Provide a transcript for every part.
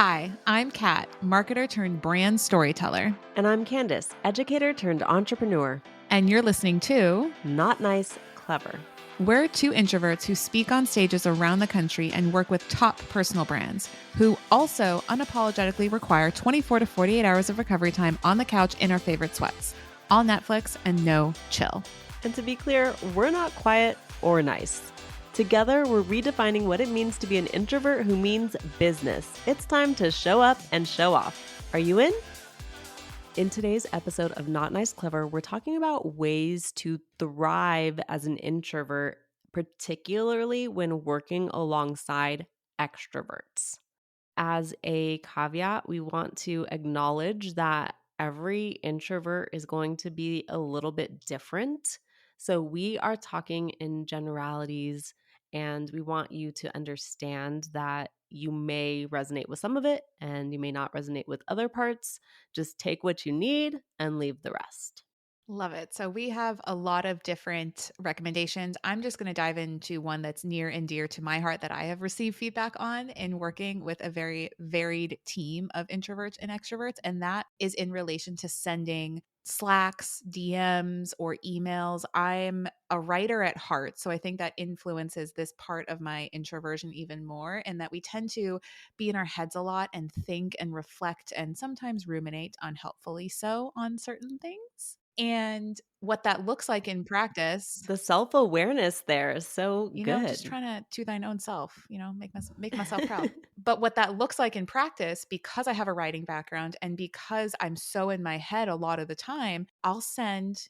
Hi, I'm Kat, marketer turned brand storyteller, And I'm Candice, educator turned entrepreneur. and you're listening to Not nice, clever. We're two introverts who speak on stages around the country and work with top personal brands who also unapologetically require 24 to 48 hours of recovery time on the couch in our favorite sweats. All Netflix and no chill. And to be clear, we're not quiet or nice. Together, we're redefining what it means to be an introvert who means business. It's time to show up and show off. Are you in? In today's episode of Not Nice Clever, we're talking about ways to thrive as an introvert, particularly when working alongside extroverts. As a caveat, we want to acknowledge that every introvert is going to be a little bit different. So we are talking in generalities, and we want you to understand that you may resonate with some of it and you may not resonate with other parts. Just take what you need and leave the rest. Love it. So we have a lot of different recommendations. I'm just going to dive into one that's near and dear to my heart that I have received feedback on in working with a very varied team of introverts and extroverts. And that is in relation to sending Slacks, DMs, or emails. I'm a writer at heart. So I think that influences this part of my introversion even more, and that we tend to be in our heads a lot and think and reflect and sometimes ruminate, unhelpfully so, on certain things. And what that looks like in practice, The self-awareness there is so just good. trying to thine own self, make myself proud. But what that looks like in practice, because I have a writing background and because I'm so in my head a lot of the time, I'll send,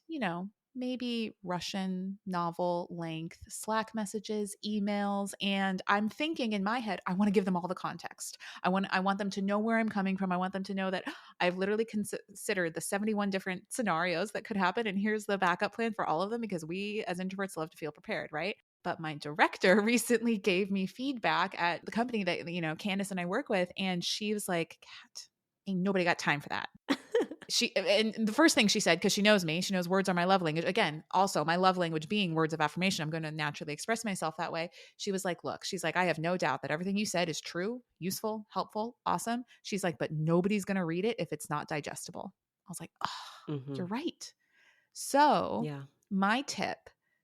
maybe Russian novel length Slack messages, emails, and I'm thinking in my head, I want to give them all the context. I want them to know where I'm coming from. I want them to know that I've literally considered the 71 different scenarios that could happen, and here's the backup plan for all of them, because we as introverts love to feel prepared, right? But my director recently gave me feedback at the company that, Candice and I work with. And she was like, Kat, ain't nobody got time for that. And the first thing she said, because she knows me, she knows words are my love language. Again, also my love language being words of affirmation, I'm going to naturally express myself that way. She was like, look, she's like, I have no doubt that everything you said is true, useful, helpful, awesome. She's like, but nobody's going to read it if it's not digestible. I was like, oh, you're right. So Yeah. my tip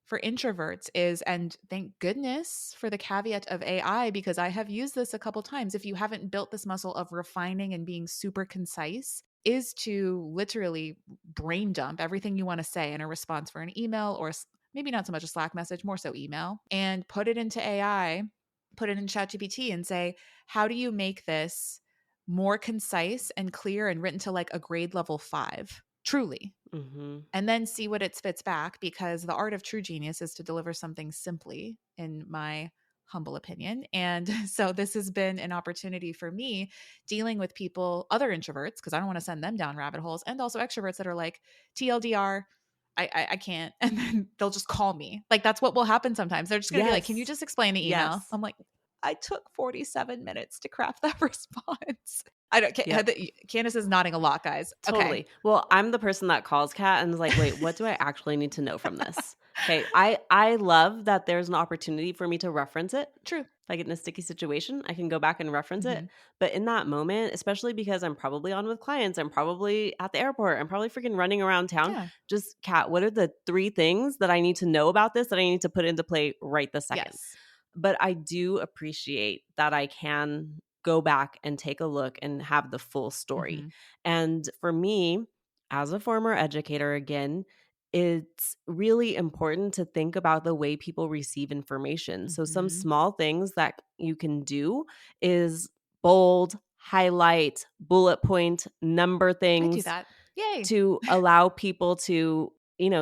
for introverts is, and thank goodness for the caveat of AI, because I have used this a couple times. If you haven't built this muscle of refining and being super concise, is to literally brain dump everything you want to say in a response for an email, or maybe not so much a Slack message, more so email, and put it into AI, put it in ChatGPT and say, how do you make this more concise and clear and written to like a grade level 5? Truly. And then see what it spits back, because the art of true genius is to deliver something simply, in my humble opinion. And so this has been an opportunity for me dealing with people, other introverts, because I don't want to send them down rabbit holes, and also extroverts that are like, TLDR, I can't. And then they'll just call me. Like, that's what will happen sometimes. They're just going to be like, can you just explain the email? Yes. I'm like, I took 47 minutes to craft that response. I don't. Yep. Candice is nodding a lot, guys. Totally. Okay. Well, I'm the person that calls Kat and is like, wait, what do I actually need to know from this? Okay. I love that there's an opportunity for me to reference it. True. If I get in a sticky situation, I can go back and reference it. Mhm. But in that moment, especially because I'm probably on with clients, I'm probably at the airport, I'm probably freaking running around town. Yeah. Just, Kat, what are the 3 things that I need to know about this that I need to put into play right this second? Yes. But I do appreciate that I can go back and take a look and have the full story. Mhm. And for me, as a former educator, again, it's really important to think about the way people receive information. So some Mhm. small things that you can do is bold, highlight, bullet point, number I do things that. Yay. to allow people to,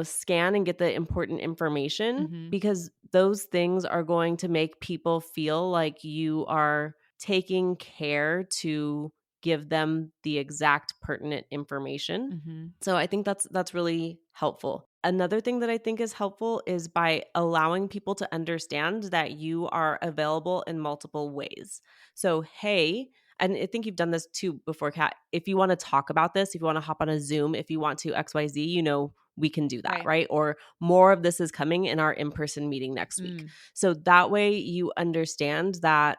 scan and get the important information, Mhm. because those things are going to make people feel like you are taking care to give them the exact pertinent information. Mhm. So I think that's really helpful. Another thing that I think is helpful is by allowing people to understand that you are available in multiple ways. So, hey, and I think you've done this too before, Kat. If you want to talk about this, if you want to hop on a Zoom, if you want to XYZ, we can do that, right? Or more of this is coming in our in-person meeting next week. So that way you understand that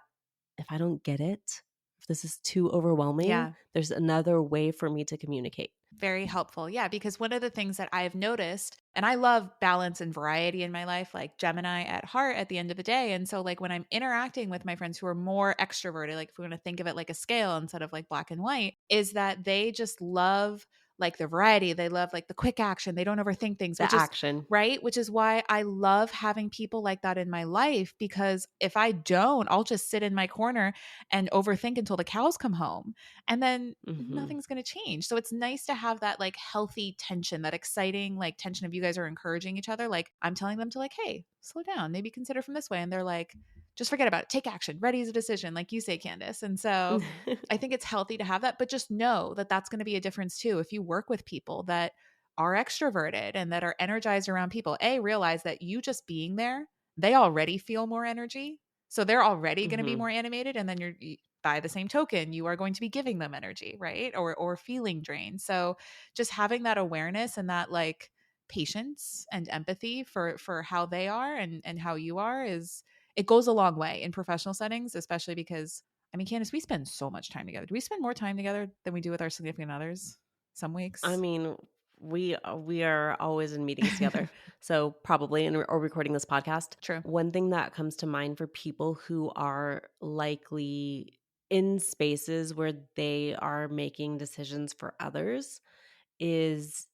if I don't get it, if this is too overwhelming. Yeah. There's another way for me to communicate. Very helpful. Yeah, because one of the things that I've noticed, and I love balance and variety in my life, like Gemini at heart at the end of the day. And so, like, when I'm interacting with my friends who are more extroverted, like, if we want to think of it like a scale instead of like black and white, is that they just love like the variety. They love like the quick action. They don't overthink things, The which is action. right. Which is why I love having people like that in my life, because if I don't, I'll just sit in my corner and overthink until the cows come home. And then Hmm. nothing's going to change. So it's nice to have that like healthy tension, that exciting like tension of you guys are encouraging each other. Like I'm telling them to like, hey, slow down, maybe consider from this way. And they're like, just forget about it. Take action. Ready as a decision, like you say, Candice. And so I think it's healthy to have that, but just know that that's going to be a difference too. If you work with people that are extroverted and that are energized around people, realize that you just being there, they already feel more energy. So they're already going to be Hmm. more animated. And then by the same token, you are going to be giving them energy, right? Or feeling drained. So just having that awareness and that like patience and empathy for how they are and how you are, is it goes a long way in professional settings, especially because I mean, Candice, we spend so much time together. Do we spend more time together than we do with our significant others some I weeks? mean, we are always in meetings together. So probably or recording this podcast. True. One thing that comes to mind for people who are likely in spaces where they are making decisions for others is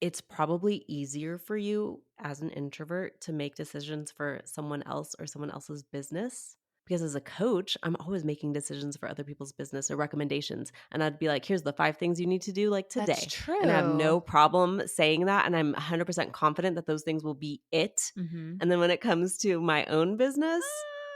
it's probably easier for you as an introvert to make decisions for someone else or someone else's business. Because as a coach, I'm always making decisions for other people's business or recommendations. And I'd be like, here's the 5 things you need to do like That's today. And I have true. no problem saying that. And I'm 100% confident that those things will be it. Mm-hmm. And then when it comes to my own business,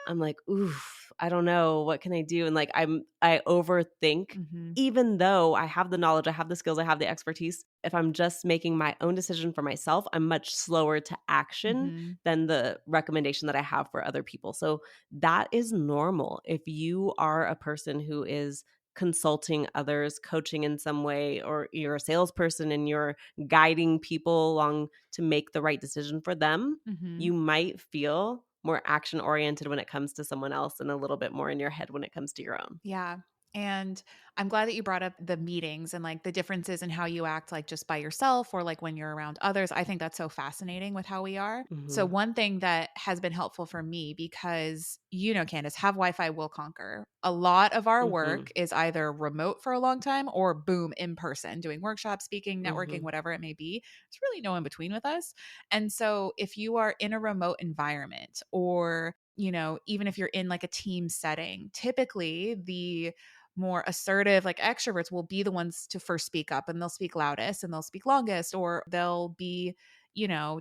I'm like, oof, I don't know. What can I do? And like, I overthink Mm-hmm. even though I have the knowledge, I have the skills, I have the expertise. If I'm just making my own decision for myself, I'm much slower to action Mm-hmm. than the recommendation that I have for other people. So that is normal. If you are a person who is consulting others, coaching in some way, or you're a salesperson and you're guiding people along to make the right decision for them, Mm-hmm. you might feel more action oriented when it comes to someone else and a little bit more in your head when it comes to your own. Yeah. And I'm glad that you brought up the meetings and like the differences in how you act, like just by yourself or like when you're around others. I think that's so fascinating with how we are. So, Mhm. one thing that has been helpful for me, because Candace, have Wi Fi will conquer. A lot of our Mhm. work is either remote for a long time or boom, in person, doing workshops, speaking, networking, Mhm. whatever it may be. There's really no in between with us. And so, if you are in a remote environment or even if you're in like a team setting, typically the more assertive, like extroverts, will be the ones to first speak up, and they'll speak loudest and they'll speak longest, or they'll be,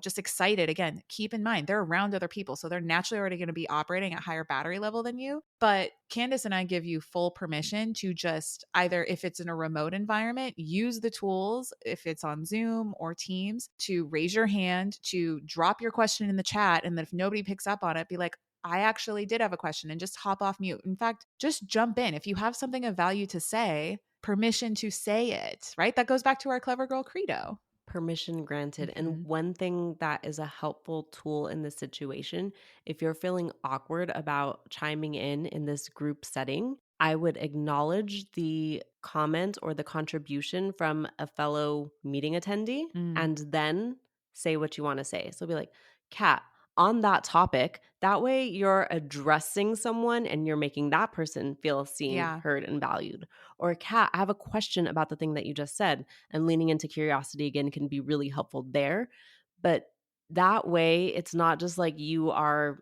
just excited. Again, keep in mind, they're around other people. So they're naturally already going to be operating at higher battery level than you. But Candace and I give you full permission to just either, if it's in a remote environment, use the tools, if it's on Zoom or Teams, to raise your hand, to drop your question in the chat. And then if nobody picks up on it, be like, I actually did have a question, and just hop off mute. In fact, just jump in. If you have something of value to say, permission to say it, right? That goes back to our clever girl credo. Permission granted. And Hmm. one thing that is a helpful tool in this situation, if you're feeling awkward about chiming in this group setting, I would acknowledge the comment or the contribution from a fellow meeting attendee Mm, and then say what you want to say. So be like, Kat, on that topic, that way you're addressing someone and you're making that person feel seen, yeah. heard, and valued. Or, Kat, I have a question about the thing that you just said, and leaning into curiosity again can be really helpful there. But that way, it's not just like you are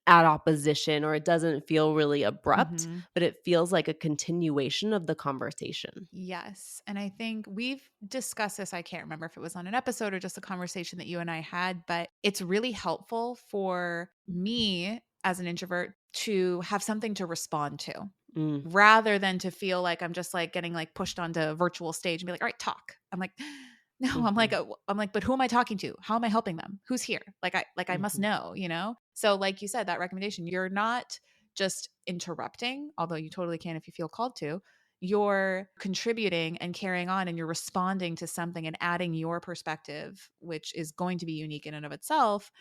at opposition or it doesn't feel really abrupt, Hmm. but it feels like a continuation of the conversation. Yes. And I think we've discussed this. I can't remember if it was on an episode or just a conversation that you and I had, but it's really helpful for me as an introvert to have something to respond to, Mm, rather than to feel like I'm just like getting like pushed onto a virtual stage and be like, all right, talk. I'm like, no, mhm, I'm like, but who am I talking to? How am I helping them? Who's here? I must mhm. know. So like you said, that recommendation, you're not just interrupting, although you totally can if you feel called to. You're contributing and carrying on, and you're responding to something and adding your perspective, which is going to be unique in and of itself.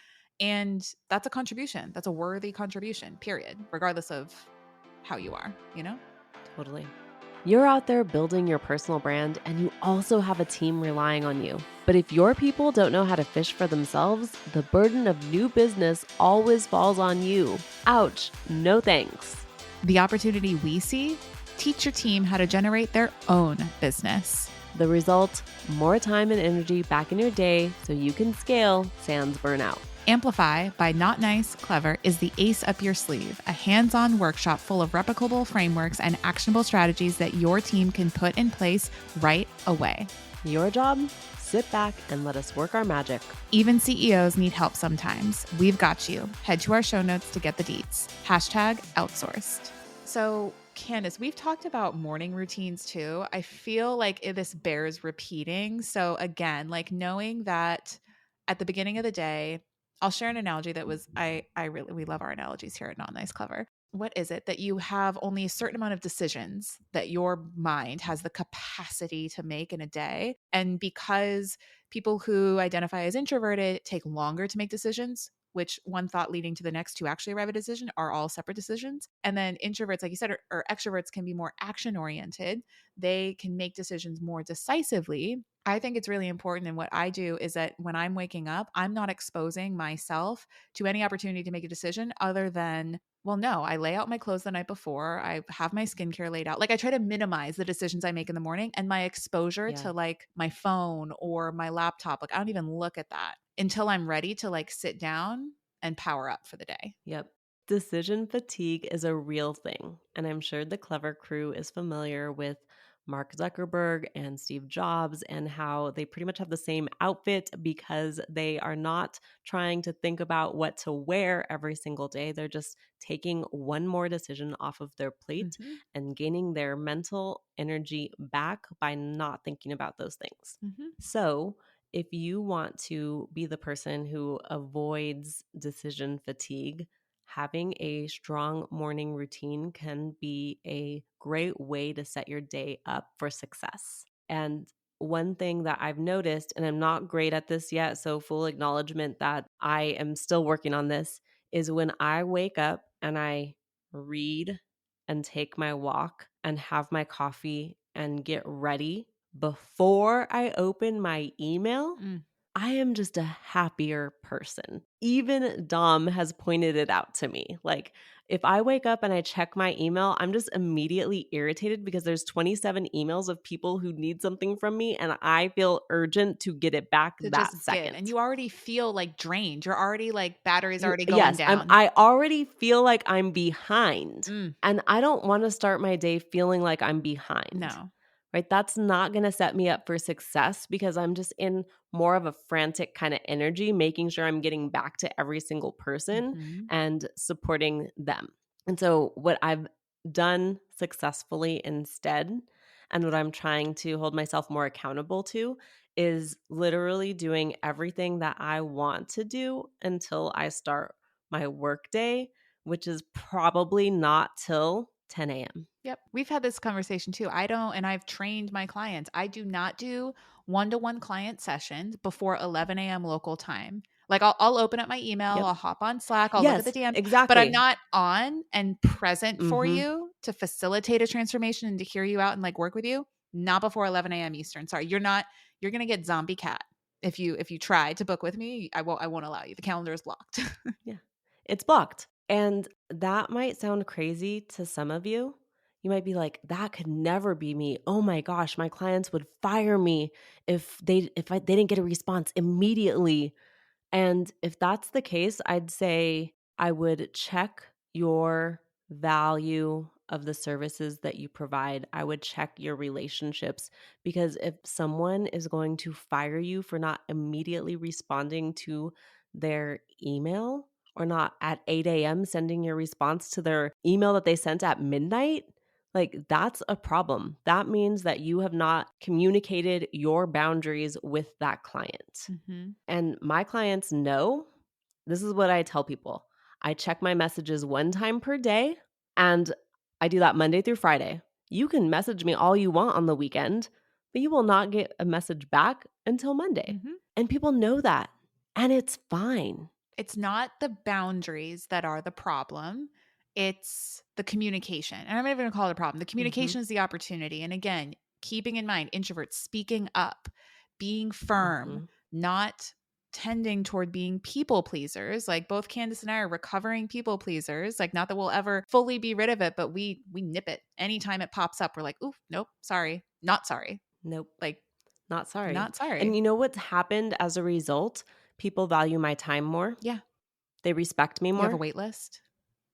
And that's a contribution. That's a worthy contribution, period, regardless of how you are, you know? Totally. You're out there building your personal brand and you also have a team relying on you. But if your people don't know how to fish for themselves, the burden of new business always falls on you. Ouch, no thanks. The opportunity we see: teach your team how to generate their own business. The result, more time and energy back in your day so you can scale sans burnout. Amplify by Not Nice, Clever is the ace up your sleeve, a hands-on workshop full of replicable frameworks and actionable strategies that your team can put in place right away. Your job? Sit back and let us work our magic. Even CEOs need help sometimes. We've got you. Head to our show notes to get the deets. #outsourced. So, Candice, we've talked about morning routines too. I feel like this bears repeating. So, again, like knowing that at the beginning of the day, I'll share an analogy that was we love our analogies here at Not Nice Clever. What is it that you have only a certain amount of decisions that your mind has the capacity to make in a day? And because people who identify as introverted take longer to make decisions, which one thought leading to the next to actually arrive at a decision are all separate decisions. And then introverts, like you said, or extroverts can be more action oriented. They can make decisions more decisively. I think it's really important. And what I do is that when I'm waking up, I'm not exposing myself to any opportunity to make a decision other than, well, no, I lay out my clothes the night before. I have my skincare laid out. Like I try to minimize the decisions I make in the morning and my exposure Yeah. to like my phone or my laptop. Like I don't even look at that until I'm ready to like sit down and power up for the day. Yep. Decision fatigue is a real thing. And I'm sure the Clever crew is familiar with Mark Zuckerberg and Steve Jobs and how they pretty much have the same outfit because they are not trying to think about what to wear every single day. They're just taking one more decision off of their plate Mm-hmm. and gaining their mental energy back by not thinking about those things. Mm-hmm. So, if you want to be the person who avoids decision fatigue, having a strong morning routine can be a great way to set your day up for success. And one thing that I've noticed, and I'm not great at this yet, so full acknowledgement that I am still working on this, is when I wake up and I read and take my walk and have my coffee and get ready before I open my email, Mm. I am just a happier person. Even Dom has pointed it out to me. Like, if I wake up and I check my email, I'm just immediately irritated because there's 27 emails of people who need something from me, and I feel urgent to get it back To that just give. second. And you already feel like drained. You're already like batteries You already going yes, down. I already feel like I'm behind, Mm. and I don't wanna start my day feeling like I'm behind, No. right? That's not gonna set me up for success because I'm just in more of a frantic kinda energy, making sure I'm getting back to every single person Mm-hmm. and supporting them. And so what I've done successfully instead, and what I'm trying to hold myself more accountable to, is literally doing everything that I want to do until I start my workday, which is probably not till 10 a.m. Yep. We've had this conversation too. I don't, and I've trained my clients. I do not do one-to-one client sessions before 11 a.m. local time. Like I'll open up my email, Yep. I'll hop on Slack, I'll look at the Yes, DMs, but I'm exactly. not on and present for Mhm. you to facilitate a transformation and to hear you out and like work with you. Not before 11 a.m. Eastern. Sorry, you're gonna get zombie cat if you try to book with me. I won't allow you. The calendar is blocked. Yeah. It's blocked. And that might sound crazy to some of you. You might be like, that could never be me. Oh my gosh, my clients would fire me if they didn't get a response immediately. And if that's the case, I'd say I would check your value of the services that you provide. I would check your relationships because if someone is going to fire you for not immediately responding to their email or not at 8 a.m. sending your response to their email that they sent at midnight, like that's a problem. That means that you have not communicated your boundaries with that client. Mm-hmm. And my clients know this is what I tell people. I check my messages one time per day, and I do that Monday through Friday. You can message me all you want on the weekend, but you will not get a message back until Monday. Mm-hmm. And people know that, and it's fine. It's not the boundaries that are the problem. It's the communication. And I'm not even going to call it a problem. The Mm-hmm. communication is the opportunity. And again, keeping in mind, introverts speaking up, being firm, Mm-hmm. not tending toward being people pleasers. Like both Candice and I are recovering people pleasers. Like not that we'll ever fully be rid of it, but we nip it anytime it pops up. We're like, ooh, nope, sorry, not sorry. Nope. Like Not sorry. not sorry. And you know what's happened as a result? People value my time more. Yeah, They respect me you have a more. wait list.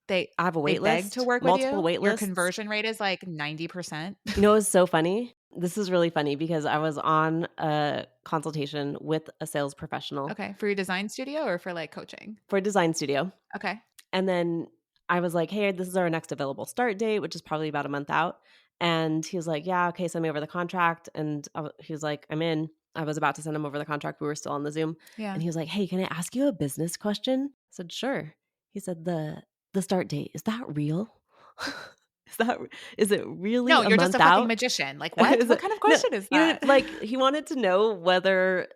They I have a they wait beg to list, work with multiple you. wait Your lists. conversion rate is like 90%. You know what's so funny? This is really funny because I was on a consultation with a sales professional Okay, for your design studio or for like coaching? for a design studio. Okay. And then I was like, hey, this is our next available start date, which is probably about a month out. And he was like, yeah, okay, send me over the contract. And he was like, I'm in. I was about to send him over the contract. We were still on the Zoom. Yeah. And he was like, hey, can I ask you a business question? I said, sure. He said, the start date, is that real? Is it really No, a you're just a month fucking out? magician. Like, what? Is What it, kind of no, question is you know, that? like he wanted to know whether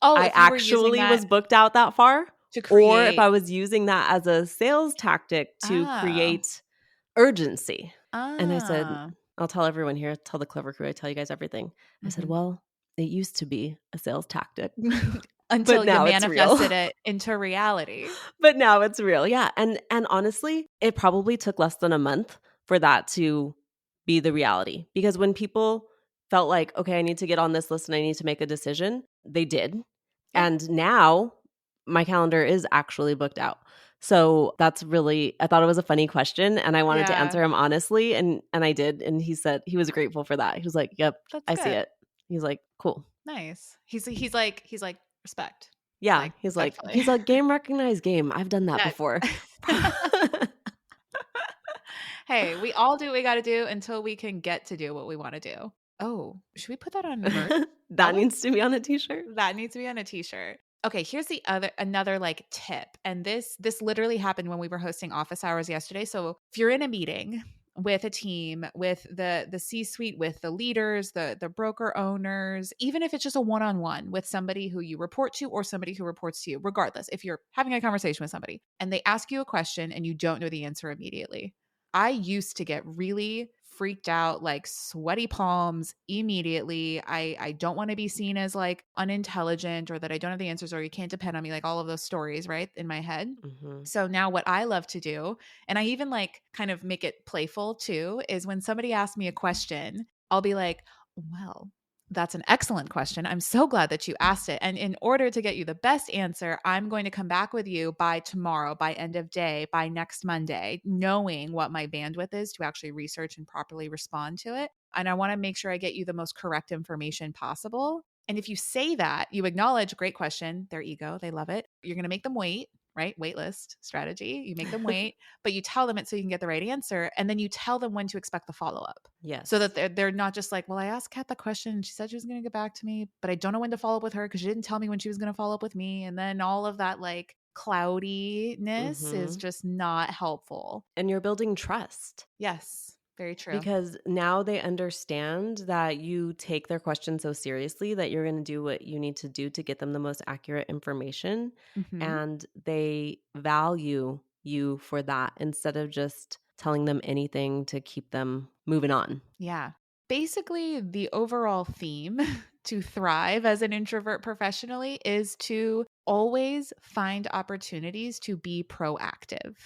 Oh, I if you were using actually that was booked out that far, to or if create I was using that as a sales tactic to Oh. create urgency. And I said, Ah. I'll tell everyone here, tell the Clever Crew, I tell you guys everything. I said, Mhm. well, it used to be a sales tactic, but Until you now it's real. manifested it into reality. But now it's real. Yeah. And honestly, it probably took less than a month for that to be the reality. Because when people felt like, okay, I need to get on this list and I need to make a decision, they did. Yeah. And now my calendar is actually booked out. So that's really, I thought it was a funny question and I wanted to Yeah. answer him honestly. And I did. And he said he was grateful for that. He was like, yep, That's I see good. it. He's like, cool. Nice. He's like respect. Yeah. Like respectfully. He's like, game recognized game. I've done that Yes. before. Hey, we all do what we got to do until we can get to do what we want to do. Oh, should we put that on merch? That That needs to be on a t-shirt. that needs to be on a t-shirt. Okay, here's the another like tip. And this literally happened when we were hosting office hours yesterday. So if you're in a meeting with a team, with the C-suite, with the leaders, the broker owners, even if it's just a one-on-one with somebody who you report to or somebody who reports to you, regardless, if you're having a conversation with somebody and they ask you a question and you don't know the answer immediately. I used to get really freaked out, like sweaty palms immediately. I don't want to be seen as like unintelligent or that I don't have the answers or you can't depend on me, like all of those stories, right? In my head. Mhm. So now what I love to do, and I even like kind of make it playful too, is when somebody asks me a question, I'll be like, well, that's an excellent question. I'm so glad that you asked it. And in order to get you the best answer, I'm going to come back with you by tomorrow, by end of day, by next Monday, knowing what my bandwidth is to actually research and properly respond to it. And I want to make sure I get you the most correct information possible. And if you say that, you acknowledge, great question, their ego, they love it. You're going to make them wait, right? Wait list strategy. You make them wait, but you tell them it so you can get the right answer. And then you tell them when to expect the follow up so that Yes. they're not just like, well, I asked Kat the question and she said she was going to get back to me, but I don't know when to follow up with her because she didn't tell me when she was going to follow up with me. And then all of that like cloudiness is Mhm. just not helpful. And you're building trust Yes, very true. because now they understand that you take their question so seriously that you're going to do what you need to do to get them the most accurate information. Hmm. And they value you for that instead of just telling them anything to keep them moving on. Yeah. Basically, the overall theme to thrive as an introvert professionally is to always find opportunities to be proactive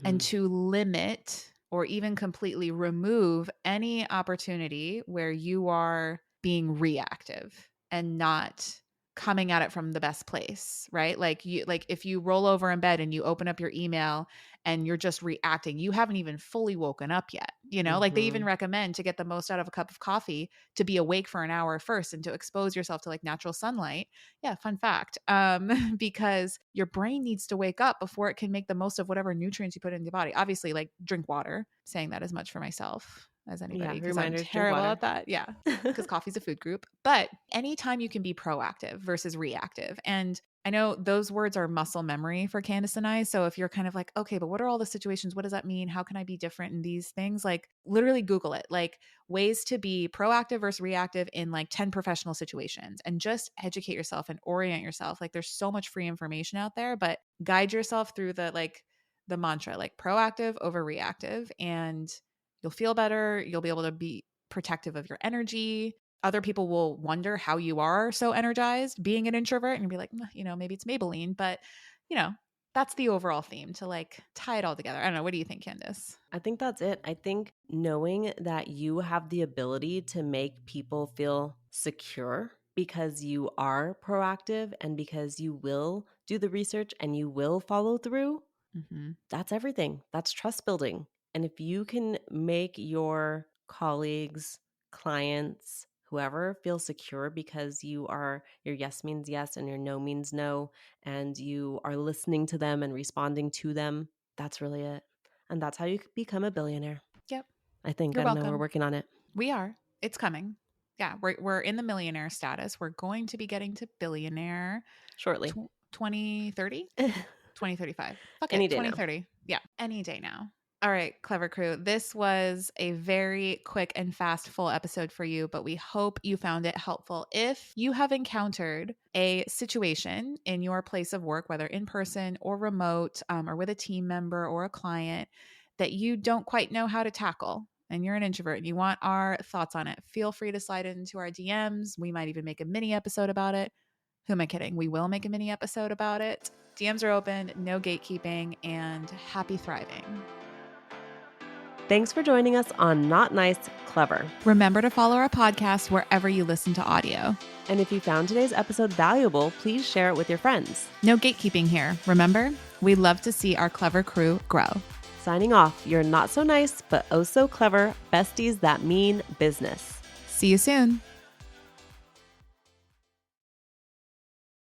and Hmm. to limit or even completely remove any opportunity where you are being reactive and not coming at it from the best place, right? Like if you roll over in bed and you open up your email and you're just reacting. You haven't even fully woken up yet. Like they even Hmm. recommend to get the most out of a cup of coffee to be awake for an hour first and to expose yourself to like natural sunlight. Yeah, fun fact. Because your brain needs to wake up before it can make the most of whatever nutrients you put in your body. Obviously, like drink water, saying that as much for myself as anybody Yeah. because I'm Reminders, drink terrible water. at that. Yeah, because coffee's a food group. But anytime you can be proactive versus reactive. And I know those words are muscle memory for Candice and I. So if you're kind of like, okay, but what are all the situations? What does that mean? How can I be different in these things? Like literally Google it, like ways to be proactive versus reactive in like 10 professional situations and just educate yourself and orient yourself. Like there's so much free information out there, but guide yourself through the like the mantra, like proactive over reactive, and you'll feel better. You'll be able to be protective of your energy. Other people will wonder how you are so energized being an introvert, and you'll be like, maybe it's Maybelline, but you know, that's the overall theme to like tie it all together. I don't know. What do you think, Candice? I think that's it. I think knowing that you have the ability to make people feel secure because you are proactive and because you will do the research and you will follow through, Mm-hmm. that's everything. That's trust building. And if you can make your colleagues, clients, whoever feel secure because your yes means yes and your no means no, and you are listening to them and responding to them, that's really it. And that's how you become a billionaire. Yep. I think. You're I don't know. We're welcome. working on it We are. It's coming. Yeah, we're in the millionaire status. We're going to be getting to billionaire shortly. 2030, 2035. Fuck Any it, day now. 2030. Yeah, any day now. All right, clever crew. This was a very quick and fast full episode for you, but we hope you found it helpful. If you have encountered a situation in your place of work, whether in person or remote, or with a team member or a client that you don't quite know how to tackle, and you're an introvert and you want our thoughts on it, feel free to slide it into our DMs. We might even make a mini episode about it. Who am I kidding? We will make a mini episode about it. DMs are open, no gatekeeping, and happy thriving. Thanks for joining us on Not Nice, Clever. Remember to follow our podcast wherever you listen to audio. And if you found today's episode valuable, please share it with your friends. No gatekeeping here. Remember, we love to see our clever crew grow. Signing off, you're not so nice, but oh so clever besties that mean business. See you soon.